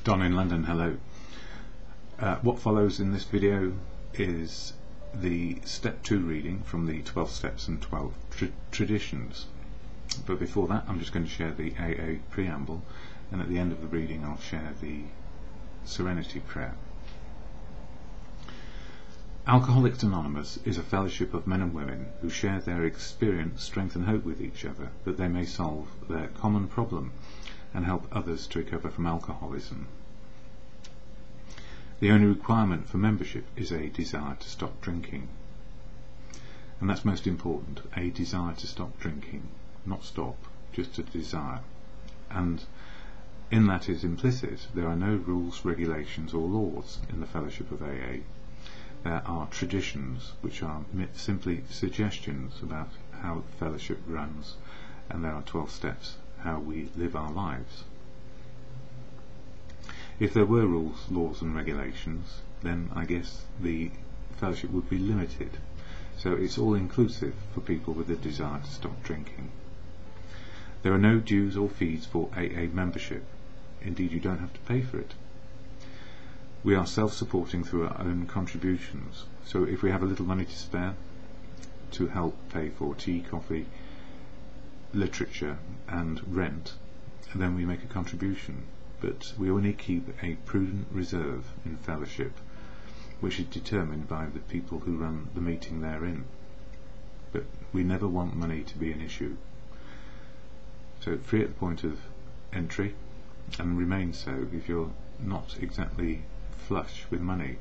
Don in London, hello. What follows in this video is the step 2 reading from the 12 steps and 12 traditions. But before that, I'm just going to share the AA preamble, and at the end of the reading I'll share the serenity prayer. Alcoholics Anonymous is a fellowship of men and women who share their experience, strength and hope with each other, that they may solve their common problem and help others to recover from alcoholism. The only requirement for membership is a desire to stop drinking. And that's most important, a desire to stop drinking. Not stop, just a desire. And in that is implicit, there are no rules, regulations or laws in the fellowship of AA. There are traditions, which are simply suggestions about how the fellowship runs, and there are 12 steps, how we live our lives. If there were rules, laws and regulations, then I guess the fellowship would be limited. So it's all inclusive for people with a desire to stop drinking. There are no dues or fees for AA membership. Indeed, you don't have to pay for it. We are self-supporting through our own contributions. So if we have a little money to spare to help pay for tea, coffee, literature and rent, then we make a contribution. But we only keep a prudent reserve in fellowship, which is determined by the people who run the meeting therein. But we never want money to be an issue. So free at the point of entry, and remain so if you're not exactly flush with money.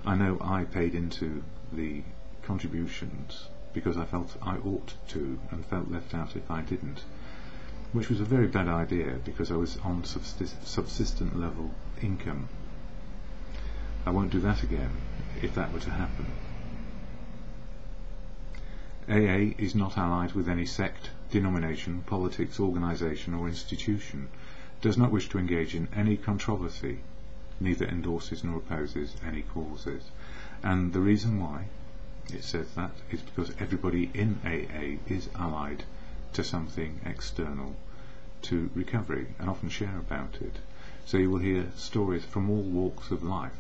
I know I paid into the contributions because I felt I ought to, and felt left out if I didn't, which was a very bad idea because I was on subsistent level income. I won't do that again if that were to happen. AA is not allied with any sect, denomination, politics, organisation or institution, does not wish to engage in any controversy, neither endorses nor opposes any causes. And the reason why it says that is because everybody in AA is allied to something external to recovery and often share about it. So you will hear stories from all walks of life,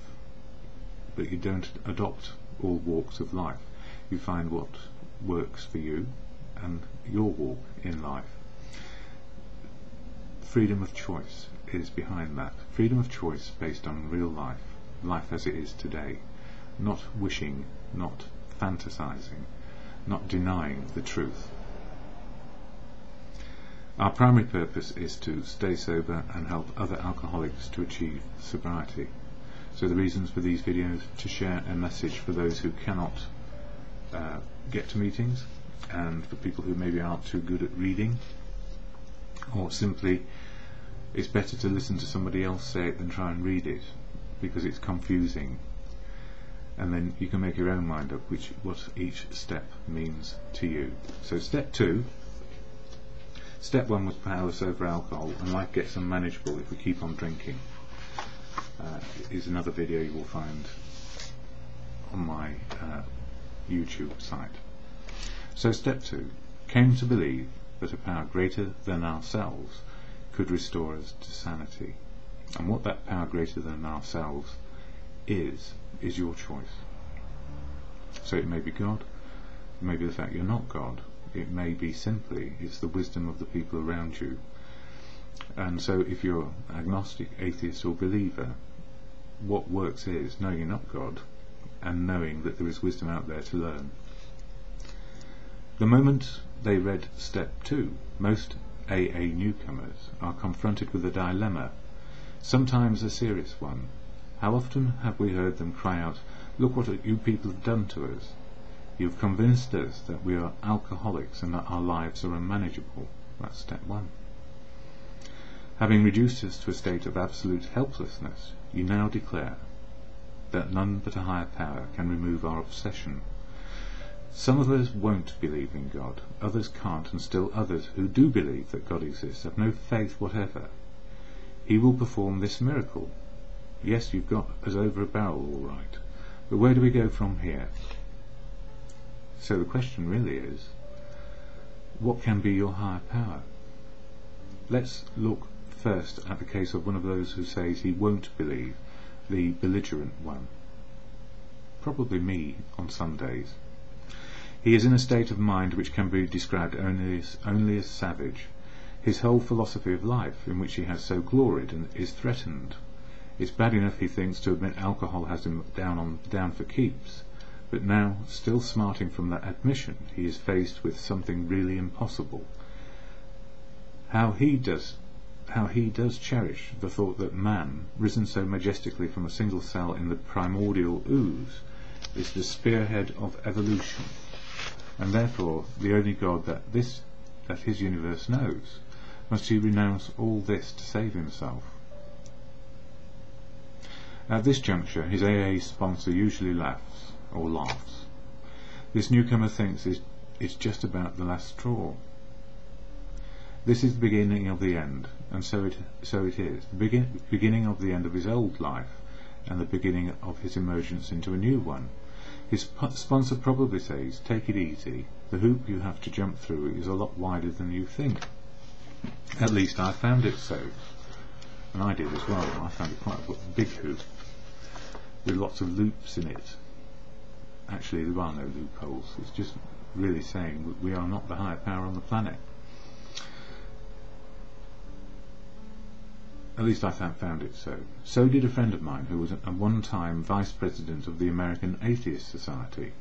but you don't adopt all walks of life. You find what works for you and your walk in life. Freedom of choice is behind that. Freedom of choice based on real life, life as it is today. Not wishing, not fantasizing, not denying the truth. Our primary purpose is to stay sober and help other alcoholics to achieve sobriety. So the reasons for these videos: to share a message for those who cannot get to meetings, and for people who maybe aren't too good at reading, or simply it's better to listen to somebody else say it than try and read it because it's confusing, and then you can make your own mind up what each step means to you. So step 2, step 1 was powerless over alcohol, and life gets unmanageable if we keep on drinking. Is another video you will find on my YouTube site. So step 2, came to believe that a power greater than ourselves could restore us to sanity. And what that power greater than ourselves is your choice. So it may be God, it may be the fact you're not God, it may be simply it's the wisdom of the people around you. And so if you're agnostic, atheist or believer, what works is knowing you're not God and knowing that there is wisdom out there to learn. The moment they read step 2, most AA newcomers are confronted with a dilemma, sometimes a serious one. How often have we heard them cry out, "Look what you people have done to us. You've convinced us that we are alcoholics and that our lives are unmanageable." That's step 1. Having reduced us to a state of absolute helplessness, you now declare that none but a higher power can remove our obsession. Some of us won't believe in God, others can't, and still others who do believe that God exists have no faith whatever. He will perform this miracle. Yes, you've got us over a barrel all right, but where do we go from here? So the question really is, what can be your higher power? Let's look first at the case of one of those who says he won't believe, the belligerent one. Probably me on some days. He is in a state of mind which can be described only as savage. His whole philosophy of life, in which he has so gloried, is threatened. It's bad enough, he thinks, to admit alcohol has him down for keeps, but now, still smarting from that admission, he is faced with something really impossible. How he does cherish the thought that man, risen so majestically from a single cell in the primordial ooze, is the spearhead of evolution, and therefore the only God that his universe knows. Must he renounce all this to save himself? At this juncture, his AA sponsor usually laughs. This newcomer thinks it's just about the last straw. This is the beginning of the end, and so it is. The beginning of the end of his old life, and the beginning of his emergence into a new one. His sponsor probably says, take it easy, the hoop you have to jump through is a lot wider than you think. At least I found it so, and I did as well. I found it quite a big hoop, with lots of loops in it. Actually, there are no loopholes. It's just really saying we are not the higher power on the planet. At least I found it so. So did a friend of mine who was at one time vice president of the American Atheist Society.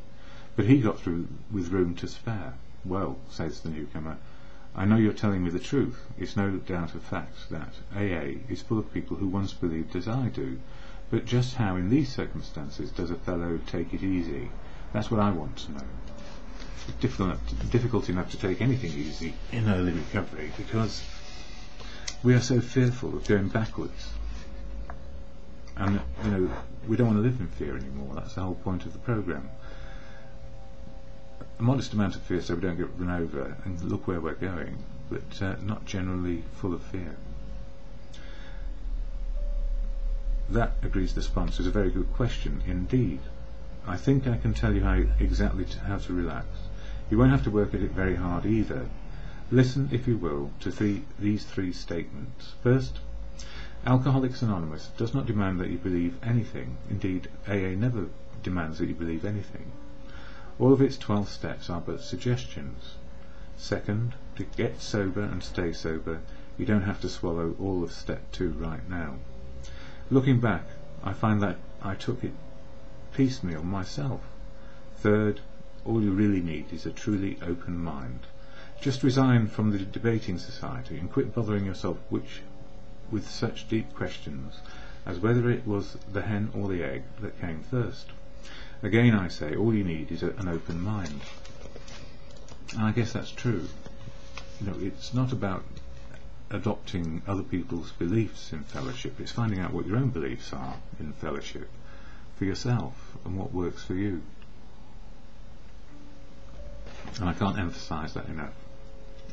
But he got through with room to spare. Well, says the newcomer, I know you're telling me the truth. It's no doubt a fact that AA is full of people who once believed as I do. But just how in these circumstances does a fellow take it easy? That's what I want to know. It's difficult enough to take anything easy in early recovery, because we are so fearful of going backwards. And, we don't want to live in fear anymore. That's the whole point of the programme. A modest amount of fear so we don't get run over and look where we're going, but not generally full of fear. That, agrees the sponsor, is a very good question indeed. I think I can tell you exactly how to relax. You won't have to work at it very hard either. Listen, if you will, to these three statements. First, Alcoholics Anonymous does not demand that you believe anything. Indeed, AA never demands that you believe anything. All of its 12 steps are but suggestions. Second, to get sober and stay sober, you don't have to swallow all of step 2 right now. Looking back, I find that I took it piecemeal myself. Third, all you really need is a truly open mind. Just resign from the debating society and quit bothering yourself with such deep questions as whether it was the hen or the egg that came first. Again I say, all you need is an open mind. And I guess that's true. It's not about adopting other people's beliefs in fellowship. It's finding out what your own beliefs are in fellowship for yourself and what works for you. And I can't emphasize that enough,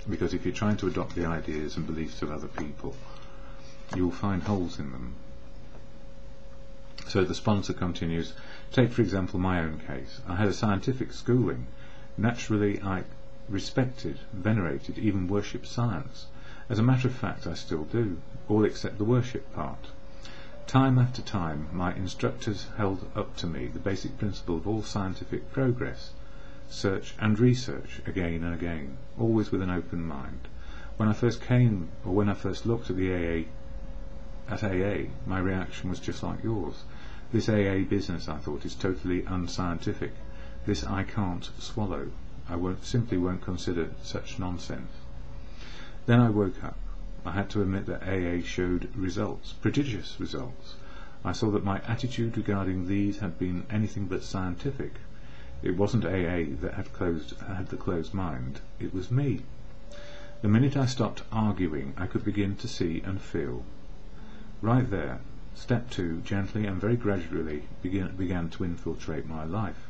because if you're trying to adopt the ideas and beliefs of other people, you'll find holes in them. So the sponsor continues, take for example my own case. I had a scientific schooling. Naturally I respected, venerated, even worshipped science. As a matter of fact I still do, all except the worship part. Time after time my instructors held up to me the basic principle of all scientific progress: search and research again and again, always with an open mind. When I first looked at the AA, my reaction was just like yours. This AA business, I thought, is totally unscientific. This I can't swallow. I simply won't consider such nonsense. Then I woke up. I had to admit that AA showed results, prodigious results. I saw that my attitude regarding these had been anything but scientific. It wasn't AA that had the closed mind, it was me. The minute I stopped arguing, I could begin to see and feel. Right there, step 2 gently and very gradually began to infiltrate my life.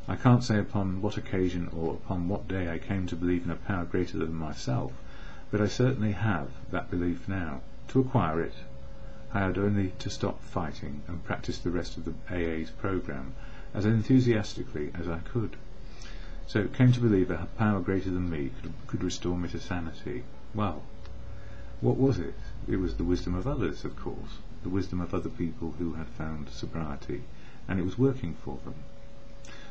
I can't say upon what occasion or upon what day I came to believe in a power greater than myself, but I certainly have that belief now. To acquire it, I had only to stop fighting and practice the rest of the AA's programme as enthusiastically as I could. So it came to believe that a power greater than me could restore me to sanity. Well, what was it? It was the wisdom of others, of course, the wisdom of other people who had found sobriety, and it was working for them.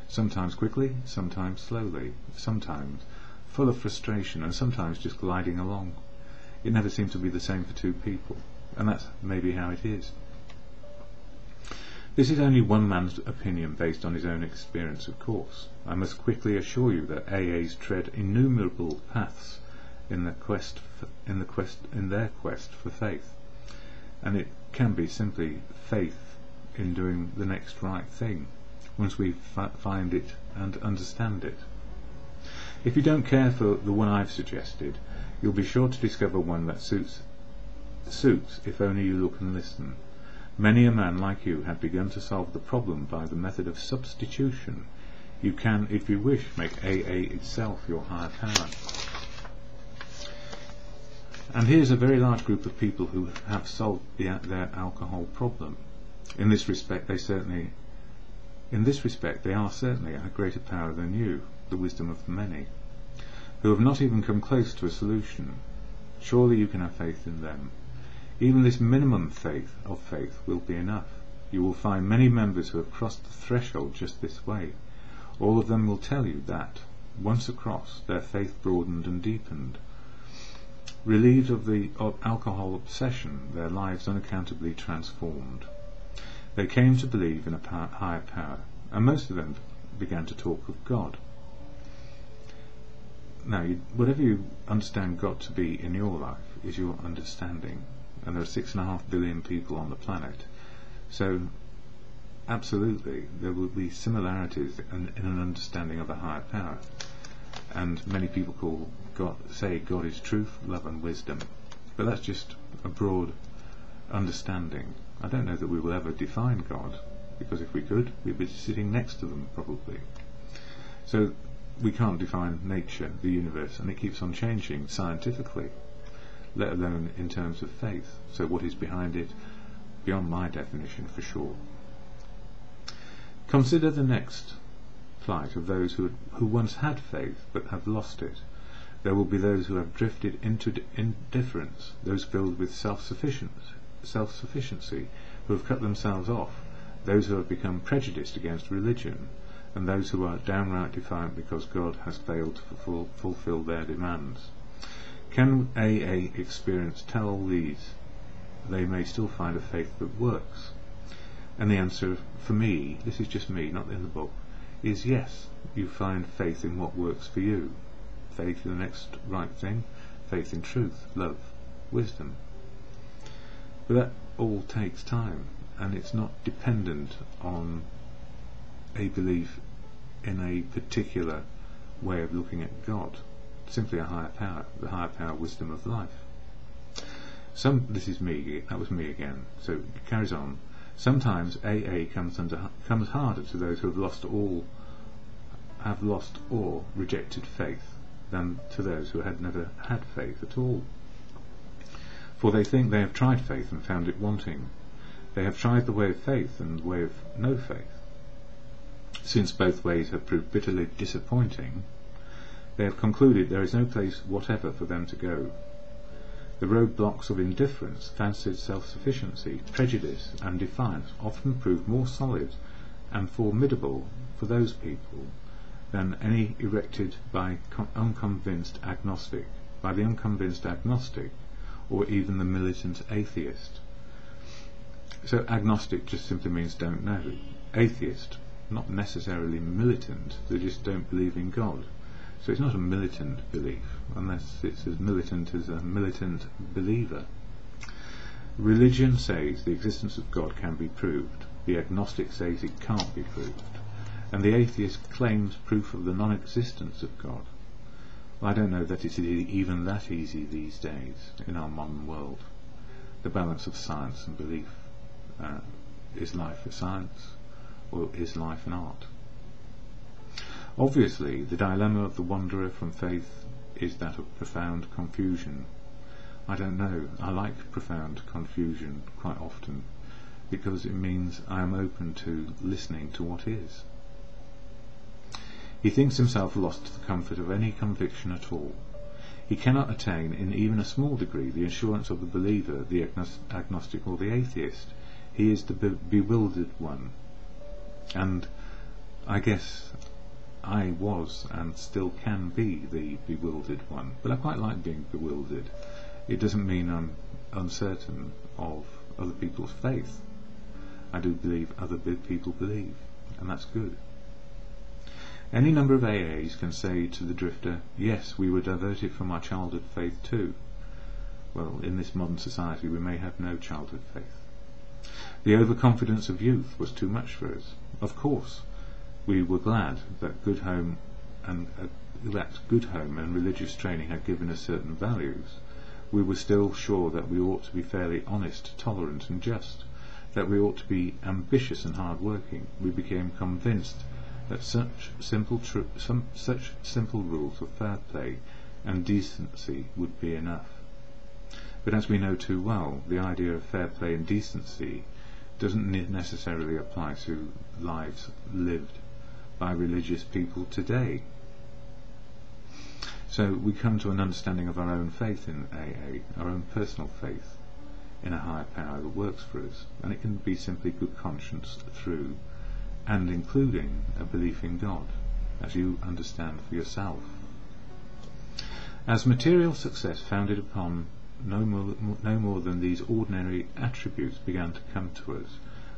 Sometimes quickly, sometimes slowly, sometimes full of frustration, and sometimes just gliding along. It never seemed to be the same for two people, and that's maybe how it is. This is only one man's opinion based on his own experience, of course. I must quickly assure you that AAs tread innumerable paths in their quest for faith, and it can be simply faith in doing the next right thing once we find it and understand it. If you don't care for the one I've suggested, you'll be sure to discover one that suits if only you look and listen. Many a man like you had begun to solve the problem by the method of substitution. You can, if you wish, make AA itself your higher power. And here's a very large group of people who have solved their alcohol problem. In this respect, they are certainly a greater power than you, the wisdom of the many, who have not even come close to a solution. Surely you can have faith in them. Even this minimum faith will be enough. You will find many members who have crossed the threshold just this way. All of them will tell you that, once across, their faith broadened and deepened. Relieved of the alcohol obsession, their lives unaccountably transformed. They came to believe in a higher power, and most of them began to talk of God. Now, whatever you understand God to be in your life is your understanding, and there are 6.5 billion people on the planet, so absolutely there will be similarities in an understanding of a higher power. And many people say God is truth, love and wisdom, but that's just a broad understanding. I don't know that we will ever define God, because if we could, we'd be sitting next to them probably. So we can't define nature, the universe, and it keeps on changing scientifically, let alone in terms of faith. So what is behind it, beyond my definition for sure. Consider the next plight of those who once had faith but have lost it. There will be those who have drifted into indifference, those filled with self-sufficiency, who have cut themselves off, those who have become prejudiced against religion, and those who are downright defiant because God has failed to fulfill their demands. Can AA experience tell all these they may still find a faith that works? And the answer for me, this is just me, not in the book, is yes. You find faith in what works for you. Faith in the next right thing, faith in truth, love, wisdom. But that all takes time, and it's not dependent on a belief in a particular way of looking at God. Simply a higher power, the higher power wisdom of life. This is me, that was me again, so it carries on. Sometimes AA comes harder to those who have lost or rejected faith than to those who had never had faith at all. For they think they have tried faith and found it wanting. They have tried the way of faith and the way of no faith. Since both ways have proved bitterly disappointing, they have concluded there is no place whatever for them to go. The roadblocks of indifference, fancied self-sufficiency, prejudice and defiance often prove more solid and formidable for those people than any erected by the unconvinced agnostic, or even the militant atheist. So agnostic just simply means don't know. Atheist, not necessarily militant, they just don't believe in God. So it's not a militant belief, unless it's as militant as a militant believer. Religion says the existence of God can be proved. The agnostic says it can't be proved. And the atheist claims proof of the non-existence of God. Well, I don't know that it's even that easy these days in our modern world. The balance of science and belief. Is life a science, or is life an art? Obviously, the dilemma of the wanderer from faith is that of profound confusion. I don't know, I like profound confusion quite often, because it means I am open to listening to what is. He thinks himself lost to the comfort of any conviction at all. He cannot attain in even a small degree the assurance of the believer, the agnostic or the atheist. He is the bewildered one. And I guess I was and still can be the bewildered one. But I quite like being bewildered. It doesn't mean I'm uncertain of other people's faith. I do believe other people believe, and that's good. Any number of AAs can say to the drifter, yes, we were diverted from our childhood faith too. Well, in this modern society we may have no childhood faith. The overconfidence of youth was too much for us. Of course, we were glad that good home and religious training had given us certain values. We were still sure that we ought to be fairly honest, tolerant and just, that we ought to be ambitious and hard-working. We became convinced that such simple rules of fair play and decency would be enough. But as we know too well, the idea of fair play and decency doesn't necessarily apply to lives lived by religious people today. So we come to an understanding of our own faith in AA, our own personal faith in a higher power that works for us, and it can be simply good conscience through and including a belief in God, as you understand for yourself. As material success founded upon no more than these ordinary attributes began to come to us,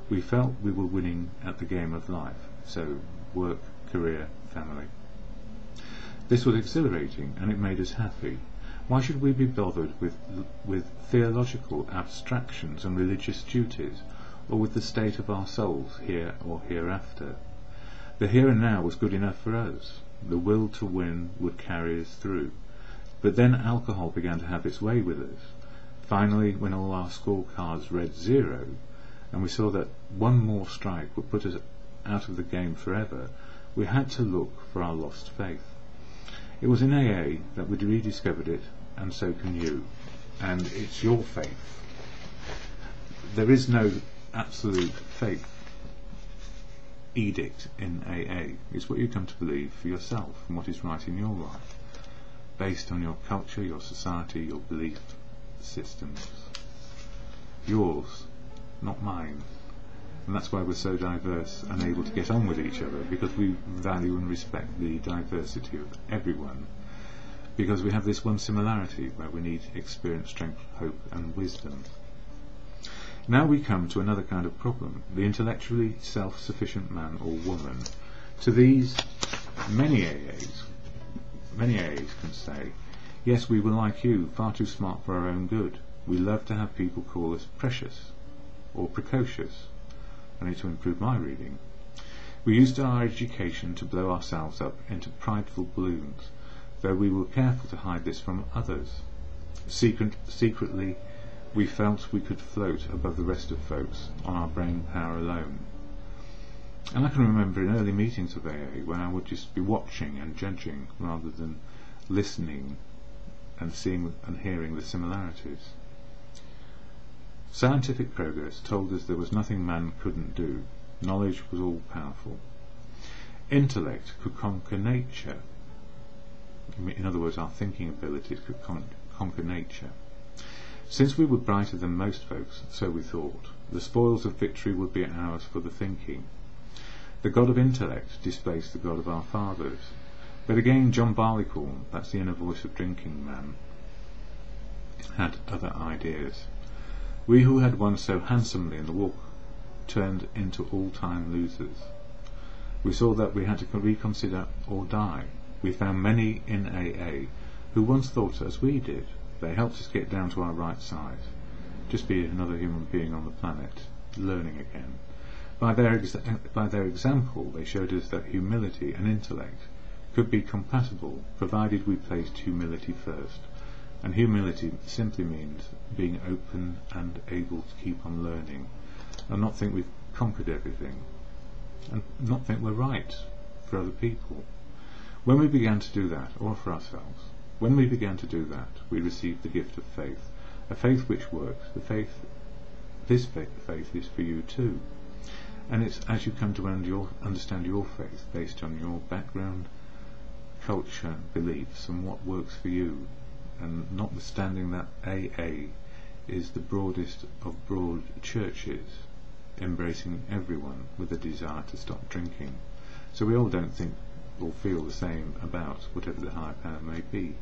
we felt we were winning at the game of life, so work, career, family. This was exhilarating, and it made us happy. Why should we be bothered with theological abstractions and religious duties, or with the state of our souls here or hereafter? The here and now was good enough for us. The will to win would carry us through. But then alcohol began to have its way with us. Finally, when all our scorecards read 0, and we saw that one more strike would put us out of the game forever, we had to look for our lost faith. It was in AA that we rediscovered it, and so can you. And it's your faith. There is no absolute faith edict in AA. It's what you come to believe for yourself and what is right in your life, based on your culture, your society, your belief systems. Yours, not mine. And that's why we're so diverse and able to get on with each other, because we value and respect the diversity of everyone, because we have this one similarity where we need experience, strength, hope and wisdom. Now we come to another kind of problem, the intellectually self-sufficient man or woman. To these, many AAs can say, yes, we were like you, far too smart for our own good. We love to have people call us precious or precocious. I need to improve my reading. We used our education to blow ourselves up into prideful balloons, though we were careful to hide this from others. Secretly, we felt we could float above the rest of folks on our brain power alone. And I can remember in early meetings of AA when I would just be watching and judging rather than listening and seeing and hearing the similarities. Scientific progress told us there was nothing man couldn't do. Knowledge was all powerful. Intellect could conquer nature. In other words, our thinking abilities could conquer nature. Since we were brighter than most folks, so we thought, the spoils of victory would be ours for the thinking. The God of intellect displaced the God of our fathers. But again, John Barleycorn, that's the inner voice of drinking man, had other ideas. We who had won so handsomely in the walk turned into all-time losers. We saw that we had to reconsider or die. We found many in AA who once thought as we did. They helped us get down to our right side, just be another human being on the planet, learning again. By their example, they showed us that humility and intellect could be compatible, provided we placed humility first. And humility simply means being open and able to keep on learning, and not think we've conquered everything, and not think we're right for other people. When we began to do that, or for ourselves, when we began to do that, we received the gift of faith, a faith which works. This faith is for you too, and it's as you come to understand your faith based on your background, culture, beliefs, and what works for you, and notwithstanding that AA is the broadest of broad churches, embracing everyone with a desire to stop drinking. So we all don't think or feel the same about whatever the higher power may be.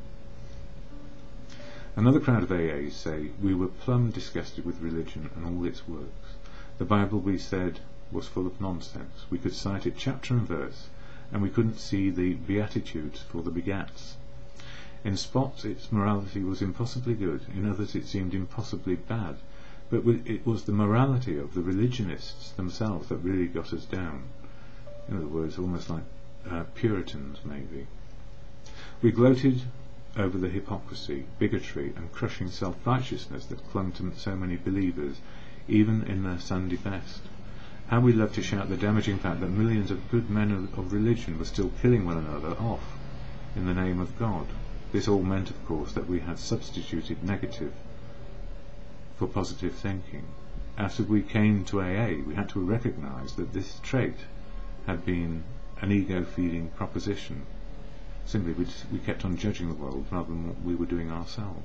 Another crowd of AAs say we were plumb disgusted with religion and all its works. The Bible, we said, was full of nonsense. We could cite it chapter and verse, and we couldn't see the Beatitudes for the begats. In spots its morality was impossibly good, in others it seemed impossibly bad, but it was the morality of the religionists themselves that really got us down. In other words, almost like Puritans, maybe. We gloated over the hypocrisy, bigotry and crushing self-righteousness that clung to so many believers, even in their Sunday best. How we loved to shout the damaging fact that millions of good men of religion were still killing one another off in the name of God. This all meant, of course, that we had substituted negative for positive thinking. After we came to AA, we had to recognise that this trait had been an ego-feeding proposition. Simply, we kept on judging the world rather than what we were doing ourselves.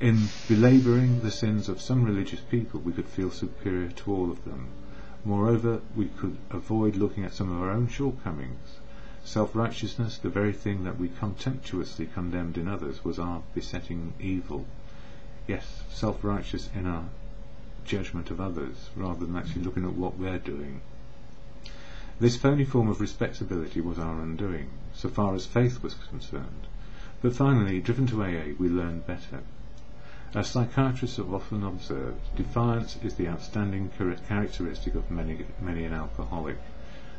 In belabouring the sins of some religious people, we could feel superior to all of them. Moreover, we could avoid looking at some of our own shortcomings. Self-righteousness, the very thing that we contemptuously condemned in others, was our besetting evil. Yes, self-righteous in our judgment of others, rather than actually looking at what we're doing. This phony form of respectability was our undoing, so far as faith was concerned. But finally, driven to AA, we learned better. As psychiatrists have often observed, defiance is the outstanding characteristic of many an alcoholic,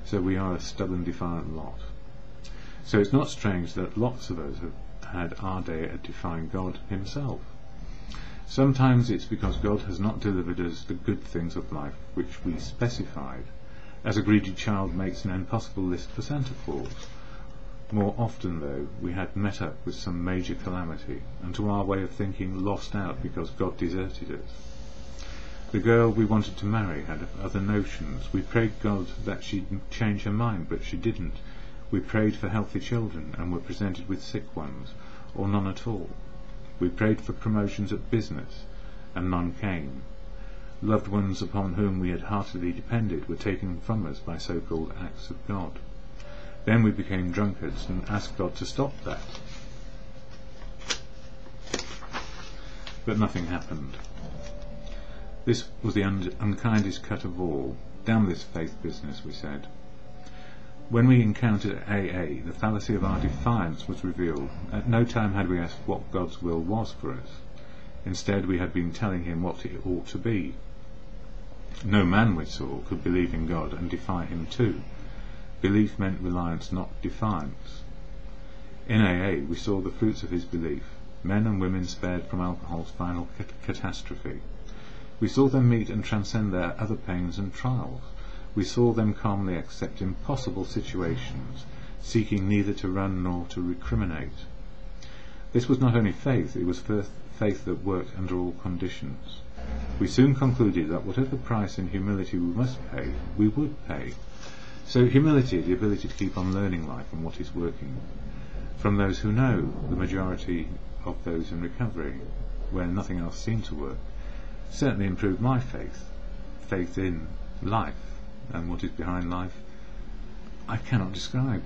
so we are a stubborn, defiant lot. So it's not strange that lots of us have had our day at defying God himself. Sometimes it's because God has not delivered us the good things of life which we specified, as a greedy child makes an impossible list for Santa Claus. More often, though, we had met up with some major calamity, and to our way of thinking lost out because God deserted us. The girl we wanted to marry had other notions. We prayed God that she'd change her mind, but she didn't. We prayed for healthy children, and were presented with sick ones, or none at all. We prayed for promotions at business, and none came. Loved ones upon whom we had heartily depended were taken from us by so-called acts of God. Then we became drunkards and asked God to stop that. But nothing happened. This was the unkindest cut of all. Damn this faith business, we said. When we encountered AA, the fallacy of our defiance was revealed. At no time had we asked what God's will was for us. Instead, we had been telling him what it ought to be. No man, we saw, could believe in God and defy him too. Belief meant reliance, not defiance. In AA, we saw the fruits of his belief. Men and women spared from alcohol's final catastrophe. We saw them meet and transcend their other pains and trials. We saw them calmly accept impossible situations, seeking neither to run nor to recriminate. This was not only faith, it was faith that worked under all conditions. We soon concluded that whatever price in humility we must pay, we would pay. So humility, the ability to keep on learning life and what is working, from those who know, the majority of those in recovery, where nothing else seemed to work, certainly improved my faith in life, and what is behind life I cannot describe.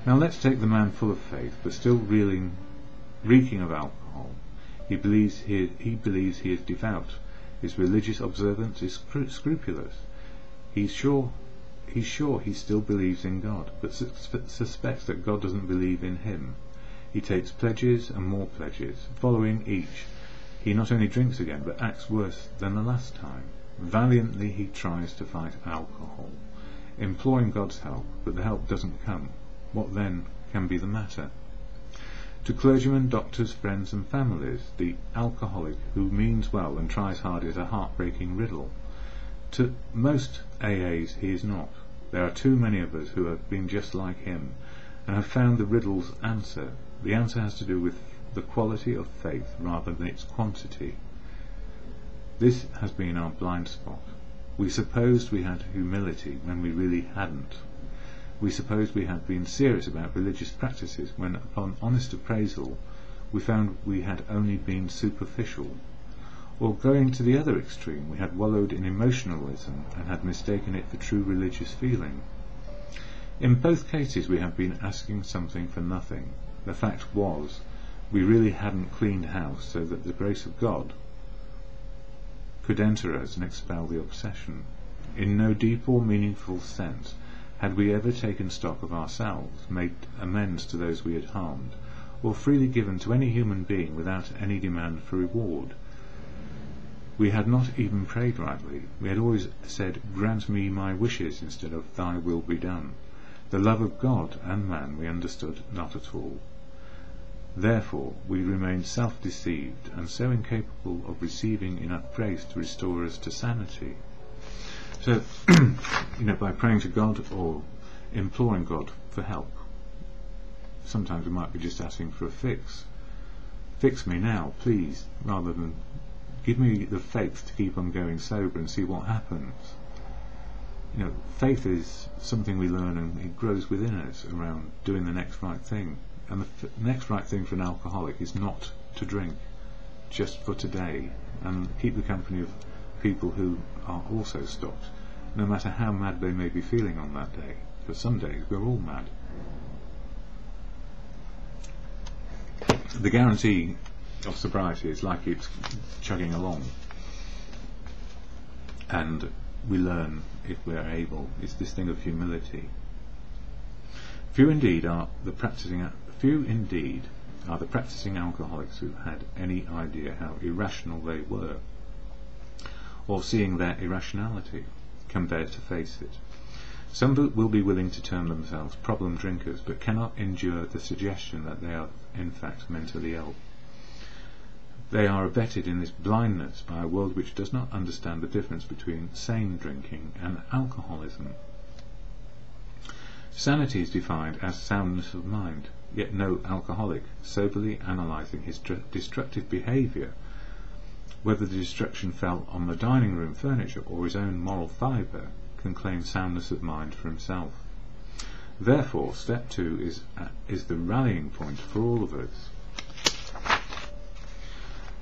Now let's take the man full of faith, but still reeking of alcohol. He believes he is devout. His religious observance is scrupulous. He's sure he still believes in God, but suspects that God doesn't believe in him. He takes pledges and more pledges. Following each, he not only drinks again, but acts worse than the last time. Valiantly he tries to fight alcohol, imploring God's help, but the help doesn't come. What then can be the matter? To clergymen, doctors, friends and families, the alcoholic who means well and tries hard is a heartbreaking riddle. To most AAs he is not. There are too many of us who have been just like him and have found the riddle's answer. The answer has to do with the quality of faith rather than its quantity. This has been our blind spot. We supposed we had humility when we really hadn't. we supposed we had been serious about religious practices, when upon honest appraisal we found we had only been superficial. Or going to the other extreme, we had wallowed in emotionalism and had mistaken it for true religious feeling. In both cases we have been asking something for nothing. The fact was, we really hadn't cleaned house so that the grace of God could enter us and expel the obsession. In no deep or meaningful sense had we ever taken stock of ourselves, made amends to those we had harmed, or freely given to any human being without any demand for reward. We had not even prayed rightly. We had always said, "Grant me my wishes," instead of "Thy will be done." The love of God and man we understood not at all. Therefore we remained self-deceived and so incapable of receiving enough grace to restore us to sanity. So, by praying to God or imploring God for help, sometimes we might be just asking for a fix. Fix me now, please, rather than give me the faith to keep on going sober and see what happens. Faith is something we learn and it grows within us around doing the next right thing. And the next right thing for an alcoholic is not to drink, just for today, and keep the company of people who are also stopped, no matter how mad they may be feeling on that day. For some days we're all mad. The guarantee of sobriety is like it's chugging along, and we learn, if we are able, it's this thing of humility. Few indeed are the practicing alcoholics who had any idea how irrational they were, or seeing their irrationality, can bear to face it. Some will be willing to term themselves problem drinkers, but cannot endure the suggestion that they are in fact mentally ill. They are abetted in this blindness by a world which does not understand the difference between sane drinking and alcoholism. Sanity is defined as soundness of mind, yet no alcoholic, soberly analysing his destructive behaviour, whether the destruction fell on the dining room furniture or his own moral fibre, can claim soundness of mind for himself. Therefore, step 2 is the rallying point for all of us.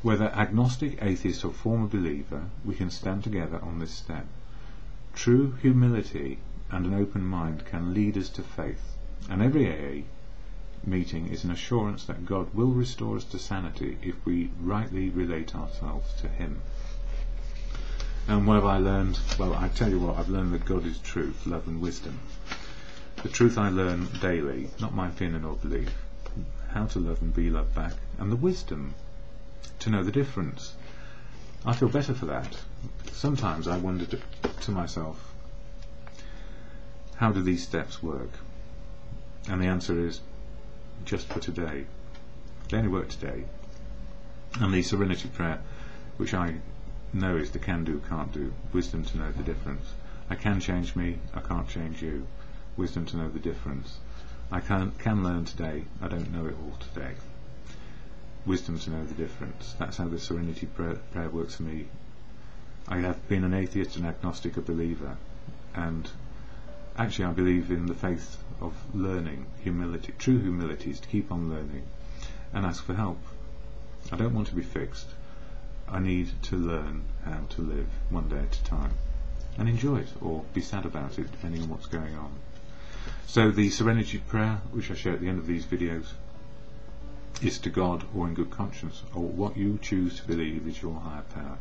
Whether agnostic, atheist or former believer, we can stand together on this step. True humility and an open mind can lead us to faith, and every AA meeting is an assurance that God will restore us to sanity if we rightly relate ourselves to Him. And what have I learned? Well, I tell you what, I've learned that God is truth, love and wisdom. The truth I learn daily, not my opinion or belief, how to love and be loved back, and the wisdom to know the difference. I feel better for that. Sometimes I wonder to myself, how do these steps work? And the answer is, just for today. They only work today. And the serenity prayer, which I know is the can do, can't do, wisdom to know the difference. I can change me, I can't change you. Wisdom to know the difference. I can learn today, I don't know it all today. Wisdom to know the difference. That's how the serenity prayer works for me. I have been an atheist, an agnostic, a believer, and actually I believe in the faith of learning, humility. True humility is to keep on learning and ask for help. I don't want to be fixed. I need to learn how to live one day at a time and enjoy it, or be sad about it, depending on what's going on. So the serenity prayer, which I share at the end of these videos, is to God or in good conscience, or what you choose to believe is your higher power.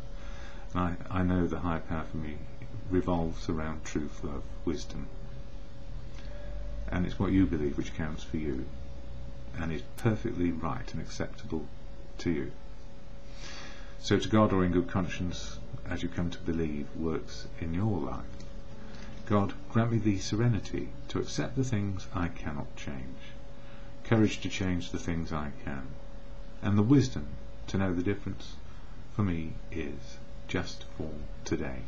And I know the higher power for me revolves around truth, love, wisdom, and it's what you believe which counts for you, and is perfectly right and acceptable to you. So to God or in good conscience, as you come to believe, works in your life. God, grant me the serenity to accept the things I cannot change, courage to change the things I can, and the wisdom to know the difference for me is just for today.